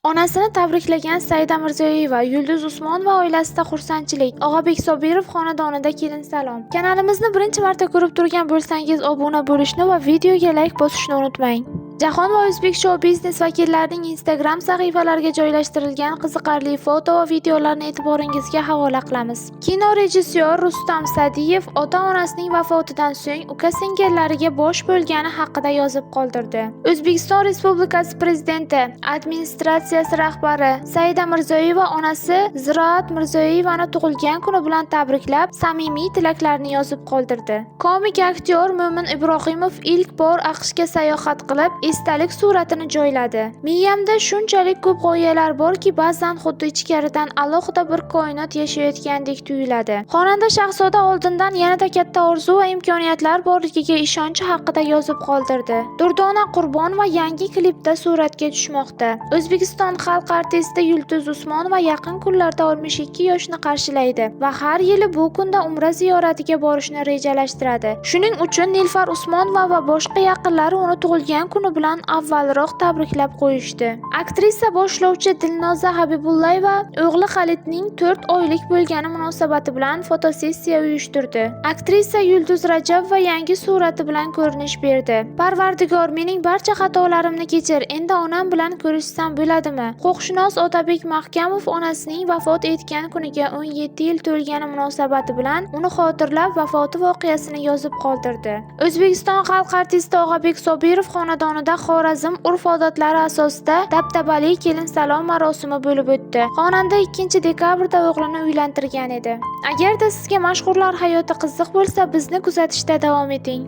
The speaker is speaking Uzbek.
Onasini tabriklagan Saida Mirziyoyeva, Yulduz Usmonova oilasida xursandchilik. Og'abek Sobirov xonadonida kelin salom. Kanalimizni birinchi marta ko'rib turgan bo'lsangiz, obuna bo'lishni va videoga like bosishni unutmang. Jahon va o'zbek shou-biznes vakillarining Instagram sahifalariga joylashtirilgan qiziqarli foto va videolarni e'tiboringizga havola qilamiz. Kino rejissyor Rustam Sa'diyev ota-onasining vafotidan so'ng uka-singillariga bosh bo'lgani haqida yozib qoldirdi. O'zbekiston Respublikasi Prezidenti Administratsiyasi rahbari Saida Mirziyoyeva onasi Ziroat Mirziyoyevani tug'ilgan kuni bilan tabriklab, samimiy tilaklarini yozib qoldirdi. Komik aktyor Mo'min Ibrohimov ilk bor AQShga sayohat qilib, esdalik suratini joyladi. Miyamda shunchalik ko'p g'oyalar borki, ba'zan xuddi ichkaridan alohida bir koinot yashayotgandek tuyuladi. Xonanda Shahzoda oldindan yanada katta orzu va imkoniyatlar borligiga ishonchi haqida yozib qoldirdi. Durdona Qurbon va yangi klipda suratga tushmoqda. O'zbekiston xalq artisti Yulduz Usmonova yaqin kunlarda 62 yoshni qarshilaydi va har yili bu kunda Umra ziyoratiga borishni rejalashtiradi. Shuning uchun Nilufar Usmonova va boshqa yaqinlari uni tug'ilgan kuni bilan avvalroq tabriklab qo'yishdi. Aktrisa boshlovchi Dilnoza Habibullayeva o'g'li Xalidning 4 oylik bo'lgani munosabati bilan fotosessiya uyushtirdi. Aktrisa Yulduz Rajabova yangi surati bilan ko'rinish berdi. Parvardigor, mening barcha xatolarimni kechir. Endi onam bilan ko'rishsam bo'ladimi? Huquqshunos Otabek Mahkamov onasining vafot etgan kuniga 17 yil to'lgani munosabati bilan uni xotirlab vafoti voqeasini yozib qoldirdi. O'zbekiston xalq artisti Og'abek Sobirov xonadonida Xorazm urf-odatlari asosida dabdabali kelin salom marosimi bo'lib o'tdi. Xonanda 2-dekabrda o'g'lini uylantirgan edi. Agarda sizga mashhurlar hayoti qiziq bo'lsa, bizni kuzatishda davom eting.